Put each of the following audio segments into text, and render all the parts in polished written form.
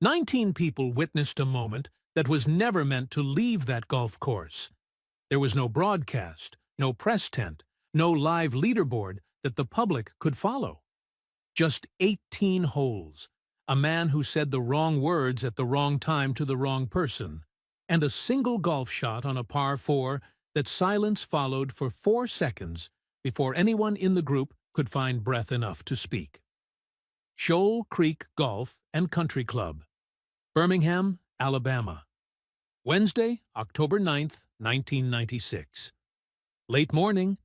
19 people witnessed a moment that was never meant to leave that golf course. There was no broadcast, no press tent, no live leaderboard that the public could follow. Just 18 holes, a man who said the wrong words at the wrong time to the wrong person, and a single golf shot on a par 4 that silence followed for 4 seconds before anyone in the group could find breath enough to speak. Shoal Creek Golf and Country Club, Birmingham, Alabama. Wednesday, October 9th, 1996. Late morning.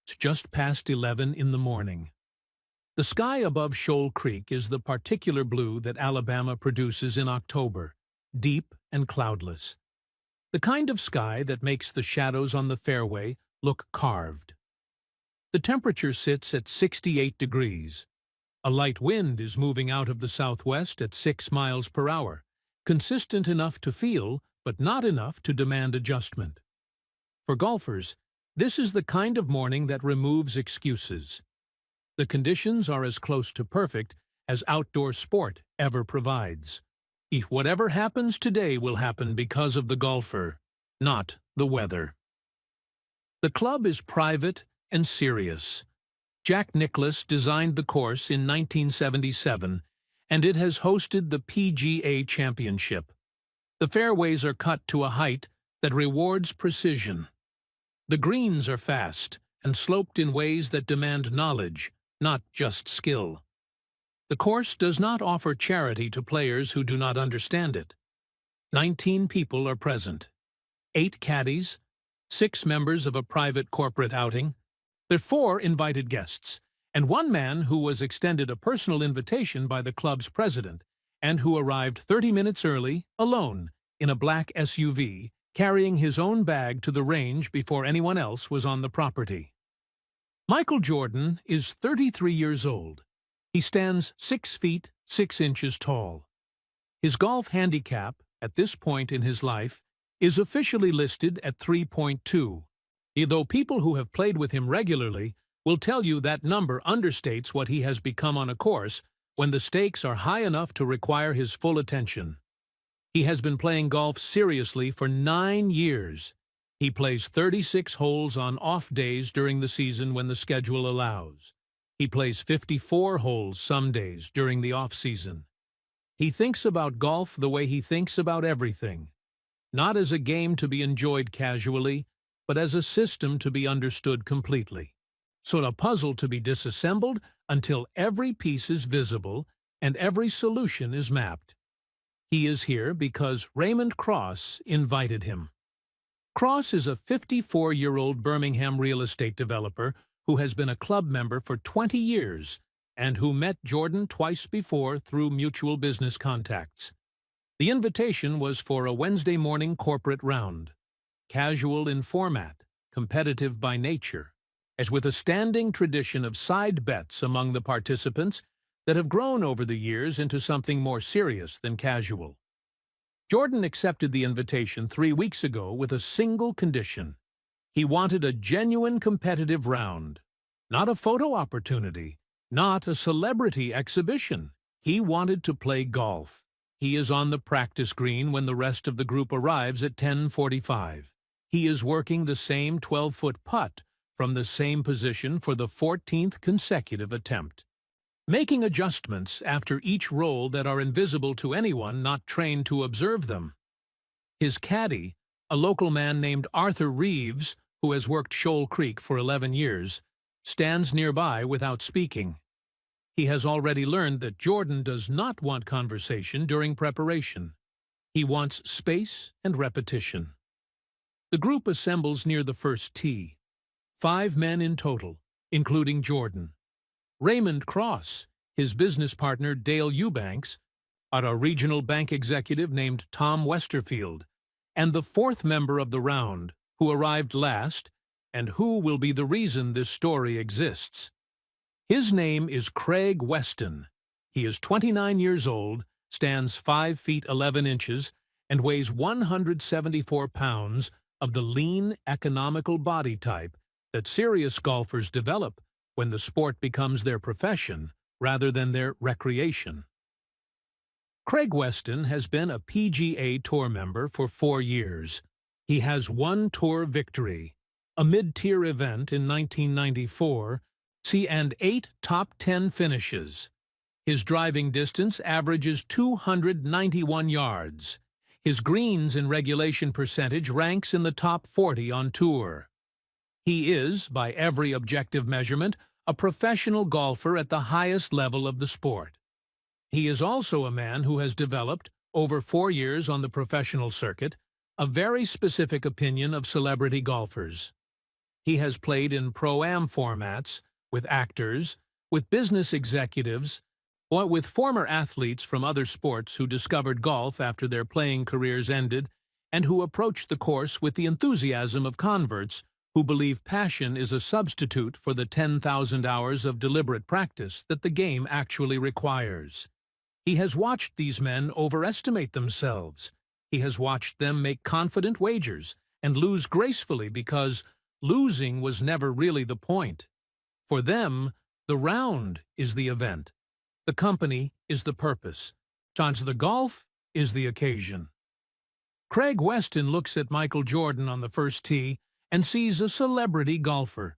It's just past 11 in the morning. The sky above Shoal Creek is the particular blue that Alabama produces in October, deep and cloudless. The kind of sky that makes the shadows on the fairway look carved. The temperature sits at 68 degrees. A light wind is moving out of the southwest at 6 miles per hour, consistent enough to feel, but not enough to demand adjustment. For golfers, this is the kind of morning that removes excuses. The conditions are as close to perfect as outdoor sport ever provides. Whatever happens today will happen because of the golfer, not the weather. The club is private and serious. Jack Nicklaus designed the course in 1977, and it has hosted the PGA Championship. The fairways are cut to a height that rewards precision. The greens are fast and sloped in ways that demand knowledge, not just skill. The course does not offer charity to players who do not understand it. 19 people are present. 8 caddies, 6 members of a private corporate outing, there are 4 invited guests, and 1 man who was extended a personal invitation by the club's president and who arrived 30 minutes early, alone, in a black SUV, carrying his own bag to the range before anyone else was on the property. Michael Jordan is 33 years old. He stands 6 feet 6 inches tall. His golf handicap, at this point in his life, is officially listed at 3.2, though people who have played with him regularly will tell you that number understates what he has become on a course when the stakes are high enough to require his full attention. He has been playing golf seriously for 9 years. He plays 36 holes on off days during the season when the schedule allows. He plays 54 holes some days during the off-season. He thinks about golf the way he thinks about everything, not as a game to be enjoyed casually, but as a system to be understood completely. So a puzzle to be disassembled until every piece is visible and every solution is mapped. He is here because Raymond Cross invited him. Cross is a 54-year-old Birmingham real estate developer who has been a club member for 20 years and who met Jordan twice before through mutual business contacts. The invitation was for a Wednesday morning corporate round, casual in format, competitive by nature, as with a standing tradition of side bets among the participants that have grown over the years into something more serious than casual. Jordan accepted the invitation 3 weeks ago with a single condition. He wanted a genuine competitive round, not a photo opportunity, not a celebrity exhibition. He wanted to play golf. He is on the practice green when the rest of the group arrives at 10:45. He is working the same 12-foot putt from the same position for the 14th consecutive attempt, making adjustments after each roll that are invisible to anyone not trained to observe them. His caddy, a local man named Arthur Reeves, who has worked Shoal Creek for 11 years, stands nearby without speaking. He has already learned that Jordan does not want conversation during preparation. He wants space and repetition. The group assembles near the first tee. 5 men in total, including Jordan. Raymond Cross, his business partner Dale Eubanks, a regional bank executive named Tom Westerfield, and the 4th member of the round, who arrived last and who will be the reason this story exists. His name is Craig Weston. He is 29 years old, stands 5 feet 11 inches, and weighs 174 pounds of the lean, economical body type that serious golfers develop when the sport becomes their profession rather than their recreation. Craig Weston has been a PGA Tour member for 4 years. He has one tour victory, a mid-tier event in 1994, and 8 top 10 finishes. His driving distance averages 291 yards. His greens in regulation percentage ranks in the top 40 on tour. He is, by every objective measurement, a professional golfer at the highest level of the sport. He is also a man who has developed, over 4 years on the professional circuit, a very specific opinion of celebrity golfers. He has played in pro-am formats, with actors, with business executives, or with former athletes from other sports who discovered golf after their playing careers ended and who approached the course with the enthusiasm of converts who believe passion is a substitute for the 10,000 hours of deliberate practice that the game actually requires. He has watched these men overestimate themselves. He has watched them make confident wagers and lose gracefully because losing was never really the point. For them, the round is the event. The company is the purpose. The golf is the occasion. Craig Weston looks at Michael Jordan on the first tee and sees a celebrity golfer.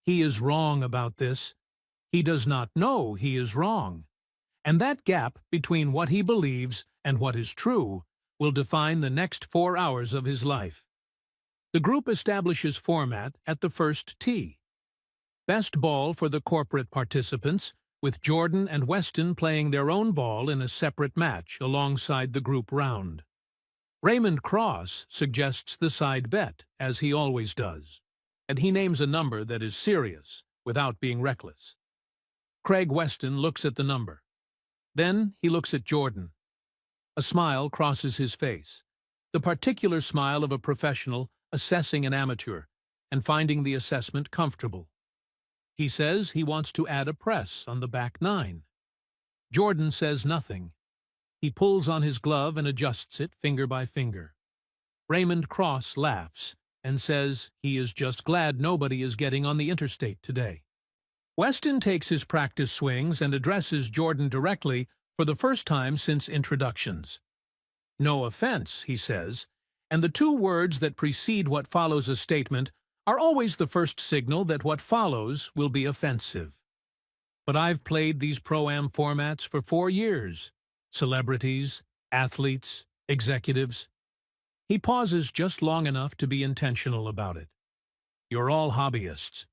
He is wrong about this. He does not know he is wrong. And that gap between what he believes and what is true will define the next 4 hours of his life. The group establishes format at the first tee. Best ball for the corporate participants, with Jordan and Weston playing their own ball in a separate match alongside the group round. Raymond Cross suggests the side bet, as he always does, and he names a number that is serious, without being reckless. Craig Weston looks at the number. Then he looks at Jordan. A smile crosses his face, the particular smile of a professional assessing an amateur and finding the assessment comfortable. He says he wants to add a press on the back 9. Jordan says nothing. He pulls on his glove and adjusts it finger by finger. Raymond Cross laughs and says he is just glad nobody is getting on the interstate today. Weston takes his practice swings and addresses Jordan directly for the first time since introductions. No offense, he says, and the 2 words that precede what follows a statement are always the first signal that what follows will be offensive. But I've played these pro-am formats for 4 years. Celebrities, athletes, executives. He pauses just long enough to be intentional about it. You're all hobbyists.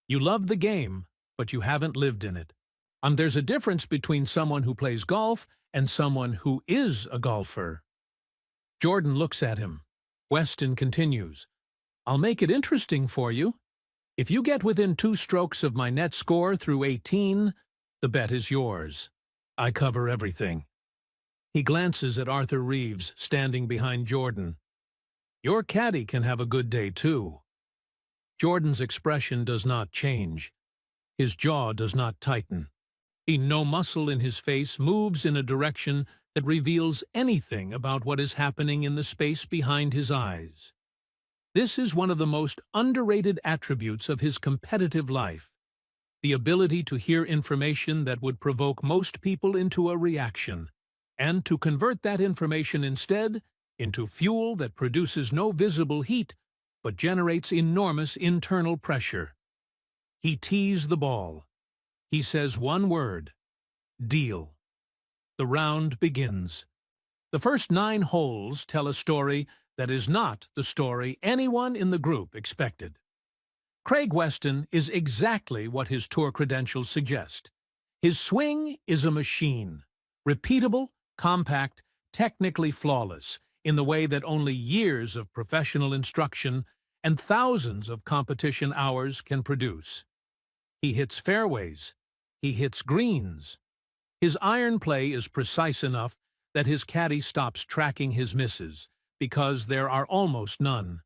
You love the game, but you haven't lived in it. And there's a difference between someone who plays golf and someone who is a golfer. Jordan looks at him. Weston continues, I'll make it interesting for you. If you get within 2 strokes of my net score through 18, the bet is yours. I cover everything. He glances at Arthur Reeves, standing behind Jordan. Your caddy can have a good day, too. Jordan's expression does not change. His jaw does not tighten. No muscle in his face moves in a direction that reveals anything about what is happening in the space behind his eyes. This is one of the most underrated attributes of his competitive life, the ability to hear information that would provoke most people into a reaction, and to convert that information instead into fuel that produces no visible heat but generates enormous internal pressure. He tees the ball. He says one word, deal. The round begins. The first 9 holes tell a story that is not the story anyone in the group expected. Craig Weston is exactly what his tour credentials suggest. His swing is a machine, repeatable, compact, technically flawless, in the way that only years of professional instruction and thousands of competition hours can produce. He hits fairways. He hits greens. His iron play is precise enough that his caddy stops tracking his misses, because there are almost none.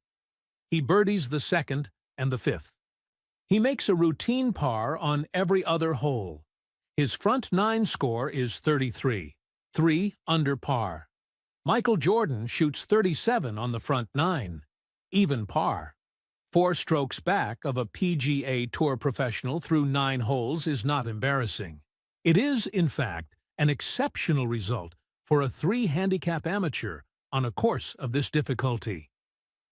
He birdies the 2nd and the 5th. He makes a routine par on every other hole. His front 9 score is 33, 3 under par. Michael Jordan shoots 37 on the front 9, even par. 4 strokes back of a PGA Tour professional through 9 holes is not embarrassing. It is, in fact, an exceptional result for a 3-handicap amateur on a course of this difficulty.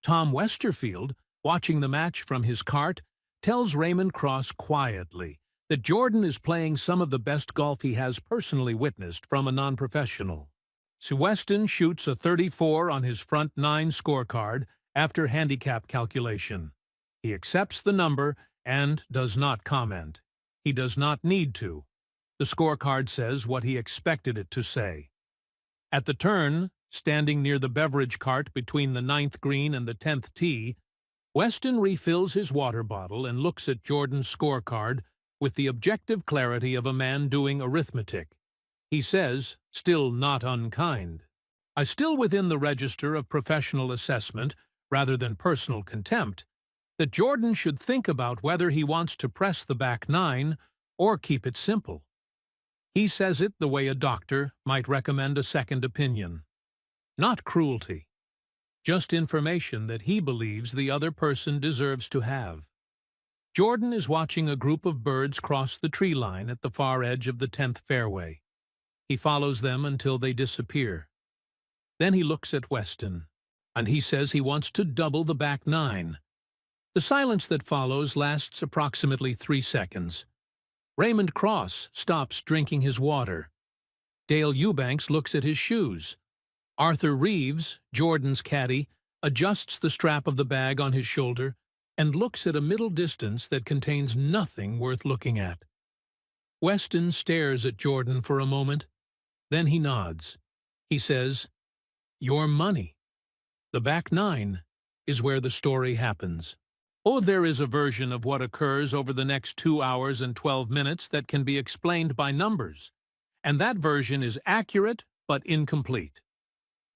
Tom Westerfield, watching the match from his cart, tells Raymond Cross quietly that Jordan is playing some of the best golf he has personally witnessed from a non-professional. So Weston shoots a 34 on his front 9 scorecard after handicap calculation. He accepts the number and does not comment. He does not need to. The scorecard says what he expected it to say. At the turn, standing near the beverage cart between the 9th green and the 10th tee, Weston refills his water bottle and looks at Jordan's scorecard with the objective clarity of a man doing arithmetic. He says, still not unkind, "I still within the register of professional assessment, rather than personal contempt, that Jordan should think about whether he wants to press the back 9 or keep it simple." He says it the way a doctor might recommend a second opinion. Not cruelty, just information that he believes the other person deserves to have. Jordan is watching a group of birds cross the tree line at the far edge of the 10th fairway. He follows them until they disappear. Then he looks at Weston, and he says he wants to double the back 9. The silence that follows lasts approximately 3 seconds. Raymond Cross stops drinking his water. Dale Eubanks looks at his shoes. Arthur Reeves, Jordan's caddy, adjusts the strap of the bag on his shoulder and looks at a middle distance that contains nothing worth looking at. Weston stares at Jordan for a moment. Then he nods. He says, "Your money." The back 9 is where the story happens. Oh, there is a version of what occurs over the next 2 hours and 12 minutes that can be explained by numbers, and that version is accurate but incomplete.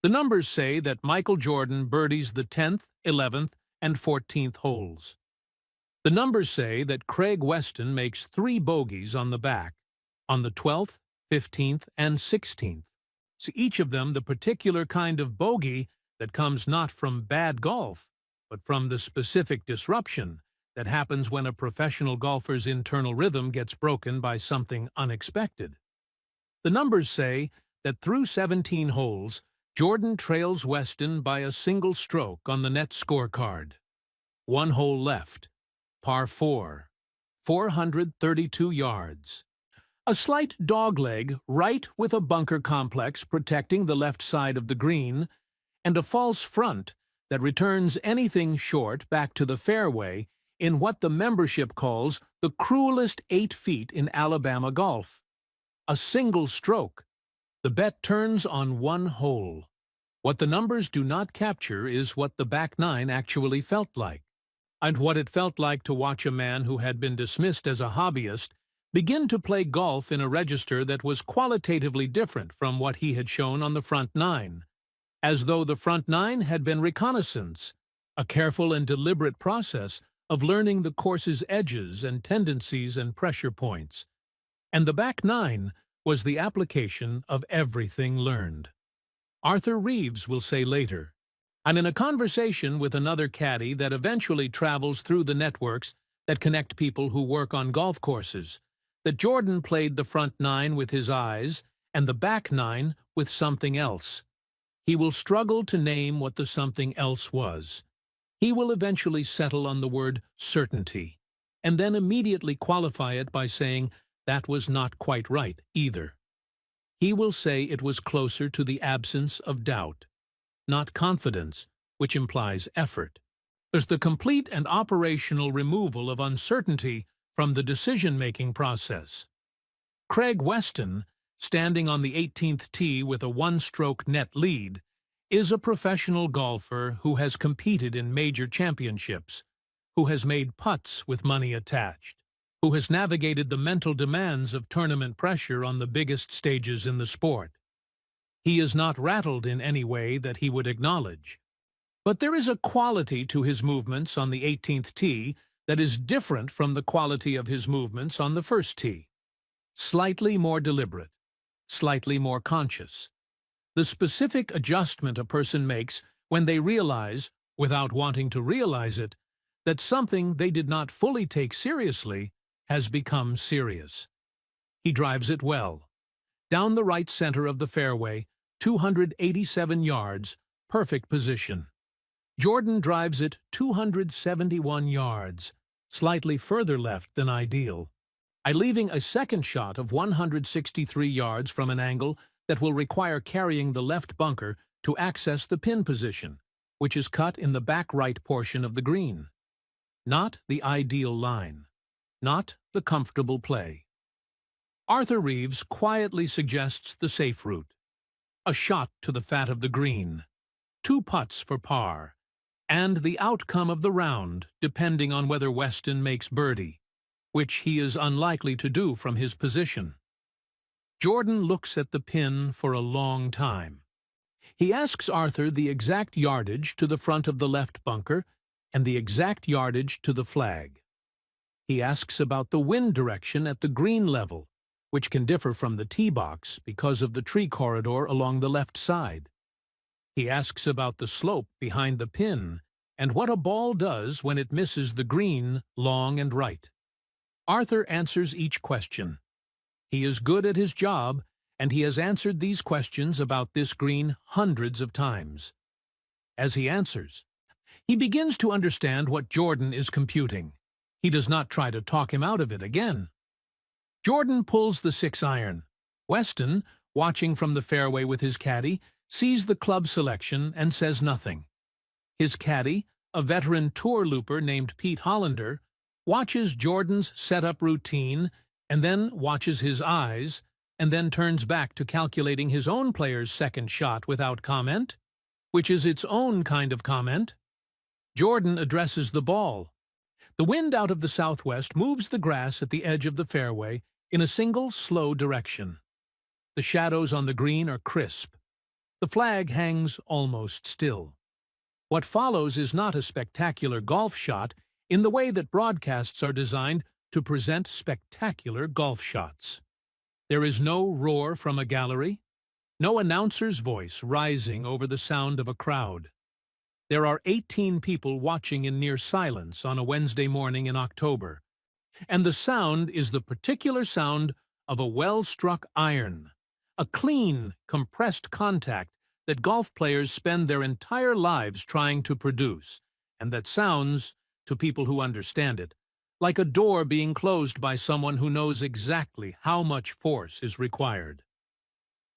The numbers say that Michael Jordan birdies the 10th, 11th, and 14th holes. The numbers say that Craig Weston makes 3 bogeys on the back, on the 12th, 15th, and 16th. So each of them the particular kind of bogey that comes not from bad golf, but from the specific disruption that happens when a professional golfer's internal rhythm gets broken by something unexpected. The numbers say that through 17 holes, Jordan trails Weston by a single stroke on the net scorecard. 1 hole left, par 4, 432 yards. A slight dogleg right with a bunker complex protecting the left side of the green, and a false front that returns anything short back to the fairway in what the membership calls the cruelest 8 feet in Alabama golf. A single stroke. The bet turns on 1 hole. What the numbers do not capture is what the back 9 actually felt like, and what it felt like to watch a man who had been dismissed as a hobbyist begin to play golf in a register that was qualitatively different from what he had shown on the front 9. As though the front 9 had been reconnaissance, a careful and deliberate process of learning the course's edges and tendencies and pressure points. And the back 9 was the application of everything learned. Arthur Reeves will say later, and in a conversation with another caddy that eventually travels through the networks that connect people who work on golf courses, that Jordan played the front 9 with his eyes and the back 9 with something else. He will struggle to name what the something else was. He will eventually settle on the word certainty, and then immediately qualify it by saying that was not quite right either. He will say it was closer to the absence of doubt, not confidence, which implies effort. There's the complete and operational removal of uncertainty from the decision-making process. Craig Weston, standing on the 18th tee with a 1-stroke net lead, is a professional golfer who has competed in major championships, who has made putts with money attached, who has navigated the mental demands of tournament pressure on the biggest stages in the sport. He is not rattled in any way that he would acknowledge. But there is a quality to his movements on the 18th tee that is different from the quality of his movements on the first tee. Slightly more deliberate, slightly more conscious. The specific adjustment a person makes when they realize, without wanting to realize it, that something they did not fully take seriously has become serious. He drives it well, down the right center of the fairway, 287 yards, perfect position. Jordan drives it 271 yards, slightly further left than ideal, leaving a second shot of 163 yards from an angle that will require carrying the left bunker to access the pin position, which is cut in the back right portion of the green. Not the ideal line. Not the comfortable play. Arthur Reeves quietly suggests the safe route. A shot to the fat of the green. 2 putts for par. And the outcome of the round, depending on whether Weston makes birdie, which he is unlikely to do from his position. Jordan looks at the pin for a long time. He asks Arthur the exact yardage to the front of the left bunker and the exact yardage to the flag. He asks about the wind direction at the green level, which can differ from the tee box because of the tree corridor along the left side. He asks about the slope behind the pin and what a ball does when it misses the green long and right. Arthur answers each question. He is good at his job, and he has answered these questions about this green hundreds of times. As he answers, he begins to understand what Jordan is computing. He does not try to talk him out of it again. Jordan pulls the 6-iron. Weston, watching from the fairway with his caddy, sees the club selection and says nothing. His caddy, a veteran tour looper named Pete Hollander, watches Jordan's setup routine and then watches his eyes and then turns back to calculating his own player's second shot without comment, which is its own kind of comment. Jordan addresses the ball. The wind out of the southwest moves the grass at the edge of the fairway in a single slow direction. The shadows on the green are crisp. The flag hangs almost still. What follows is not a spectacular golf shot in the way that broadcasts are designed to present spectacular golf shots. There is no roar from a gallery, no announcer's voice rising over the sound of a crowd. There are 18 people watching in near silence on a Wednesday morning in October, and the sound is the particular sound of a well-struck iron, a clean, compressed contact that golf players spend their entire lives trying to produce, and that sounds, to people who understand it, like a door being closed by someone who knows exactly how much force is required.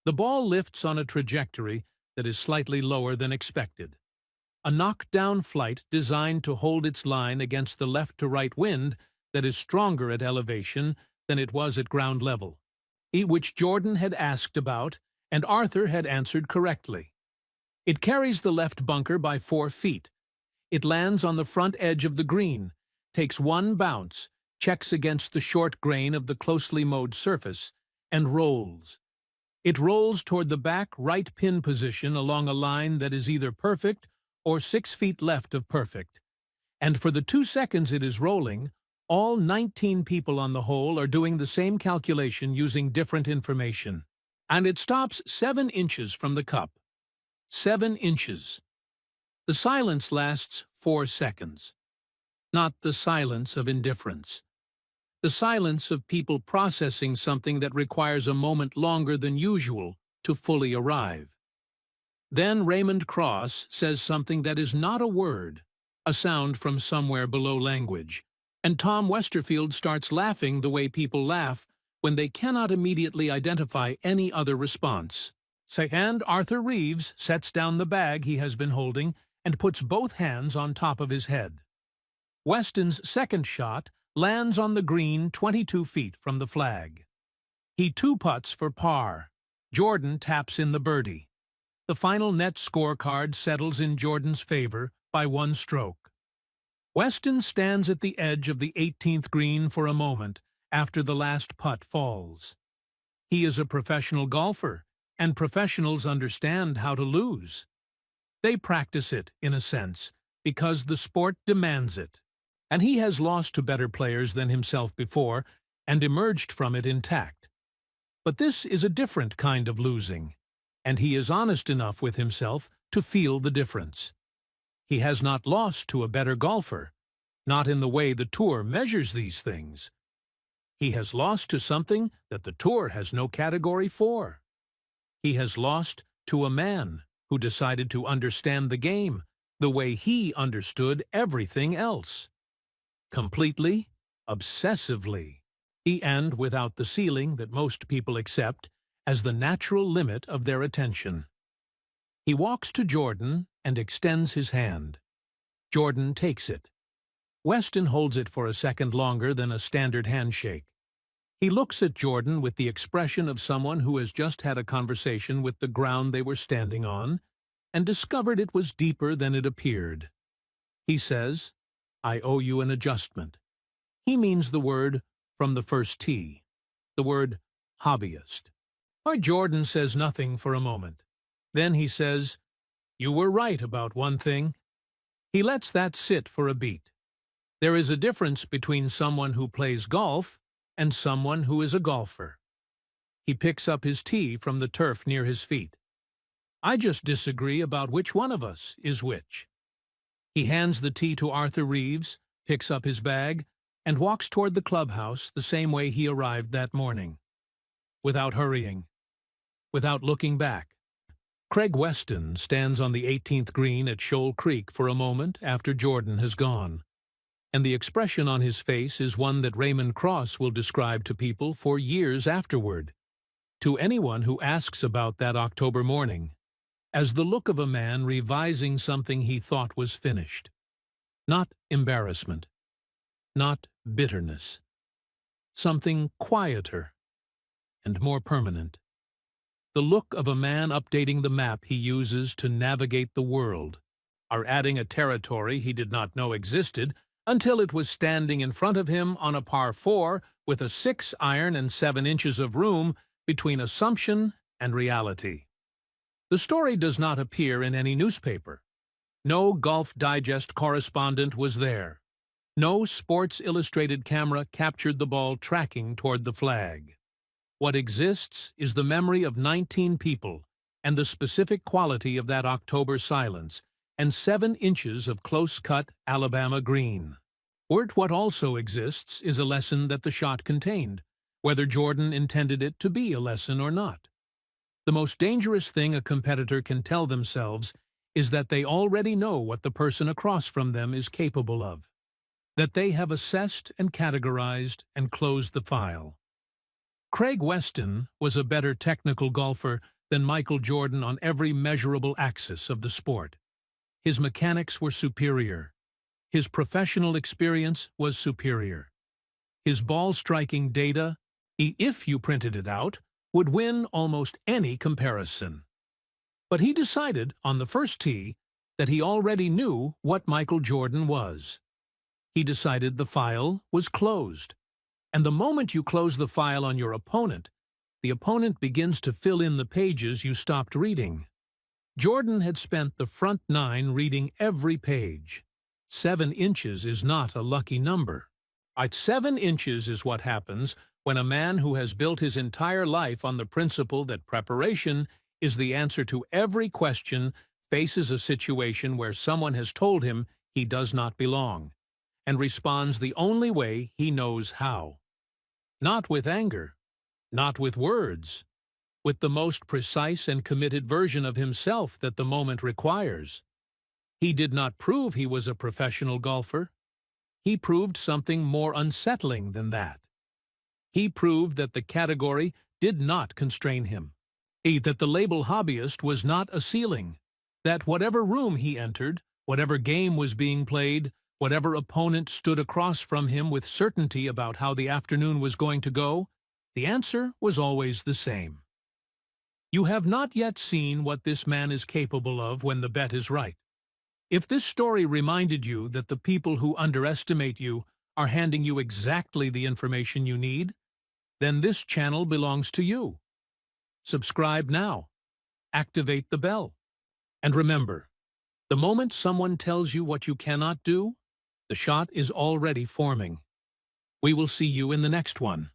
The ball lifts on a trajectory that is slightly lower than expected. A knockdown flight designed to hold its line against the left-to-right wind that is stronger at elevation than it was at ground level, which Jordan had asked about and Arthur had answered correctly. It carries the left bunker by 4 feet. It lands on the front edge of the green, takes 1 bounce, checks against the short grain of the closely mowed surface, and rolls. It rolls toward the back right pin position along a line that is either perfect or 6 feet left of perfect. And for the 2 seconds it is rolling, all 19 people on the hole are doing the same calculation using different information. And it stops 7 inches from the cup. 7 inches. The silence lasts 4 seconds. Not the silence of indifference. The silence of people processing something that requires a moment longer than usual to fully arrive. Then Raymond Cross says something that is not a word, a sound from somewhere below language, and Tom Westerfield starts laughing the way people laugh when they cannot immediately identify any other response. And Arthur Reeves sets down the bag he has been holding and puts both hands on top of his head. Weston's second shot lands on the green 22 feet from the flag. He 2-putts for par. Jordan taps in the birdie. The final net scorecard settles in Jordan's favor by 1 stroke. Weston stands at the edge of the 18th green for a moment after the last putt falls. He is a professional golfer, and professionals understand how to lose. They practice it, in a sense, because the sport demands it. And he has lost to better players than himself before and emerged from it intact. But this is a different kind of losing, and he is honest enough with himself to feel the difference. He has not lost to a better golfer, not in the way the tour measures these things. He has lost to something that the tour has no category for. He has lost to a man who decided to understand the game the way he understood everything else. Completely, obsessively, and without the ceiling that most people accept as the natural limit of their attention. He walks to Jordan and extends his hand. Jordan takes it. Weston holds it for a second longer than a standard handshake. He looks at Jordan with the expression of someone who has just had a conversation with the ground they were standing on and discovered it was deeper than it appeared. He says, "I owe you an adjustment." He means the word from the first tee, the word hobbyist. Jordan says nothing for a moment. Then he says, "You were right about one thing." He lets that sit for a beat. There is a difference between someone who plays golf and someone who is a golfer. He picks up his tee from the turf near his feet. "I just disagree about which one of us is which." He hands the tee to Arthur Reeves, picks up his bag, and walks toward the clubhouse the same way he arrived that morning. Without hurrying. Without looking back. Craig Weston stands on the 18th green at Shoal Creek for a moment after Jordan has gone, and the expression on his face is one that Raymond Cross will describe to people for years afterward, to anyone who asks about that October morning, as the look of a man revising something he thought was finished. Not embarrassment. Not bitterness. Something quieter and more permanent. The look of a man updating the map he uses to navigate the world, or adding a territory he did not know existed until it was standing in front of him on a par 4 with a 6-iron and 7 inches of room between assumption and reality. The story does not appear in any newspaper. No Golf Digest correspondent was there. No Sports Illustrated camera captured the ball tracking toward the flag. What exists is the memory of 19 people and the specific quality of that October silence and 7 inches of close-cut Alabama green. What also exists is a lesson that the shot contained, whether Jordan intended it to be a lesson or not. The most dangerous thing a competitor can tell themselves is that they already know what the person across from them is capable of, that they have assessed and categorized and closed the file. Craig Weston was a better technical golfer than Michael Jordan on every measurable axis of the sport. His mechanics were superior. His professional experience was superior. His ball-striking data, if you printed it out, would win almost any comparison. But he decided on the first tee that he already knew what Michael Jordan was. He decided the file was closed. And the moment you close the file on your opponent, the opponent begins to fill in the pages you stopped reading. Jordan had spent the front 9 reading every page. 7 inches is not a lucky number. 7 inches is what happens when a man who has built his entire life on the principle that preparation is the answer to every question faces a situation where someone has told him he does not belong, and responds the only way he knows how. Not with anger, not with words, with the most precise and committed version of himself that the moment requires. He did not prove he was a professional golfer. He proved something more unsettling than that. He proved that the category did not constrain him, that the label hobbyist was not a ceiling, that whatever room he entered, whatever game was being played, whatever opponent stood across from him with certainty about how the afternoon was going to go, the answer was always the same. You have not yet seen what this man is capable of when the bet is right. If this story reminded you that the people who underestimate you are handing you exactly the information you need, then this channel belongs to you. Subscribe now. Activate the bell. And remember, the moment someone tells you what you cannot do, the shot is already forming. We will see you in the next one.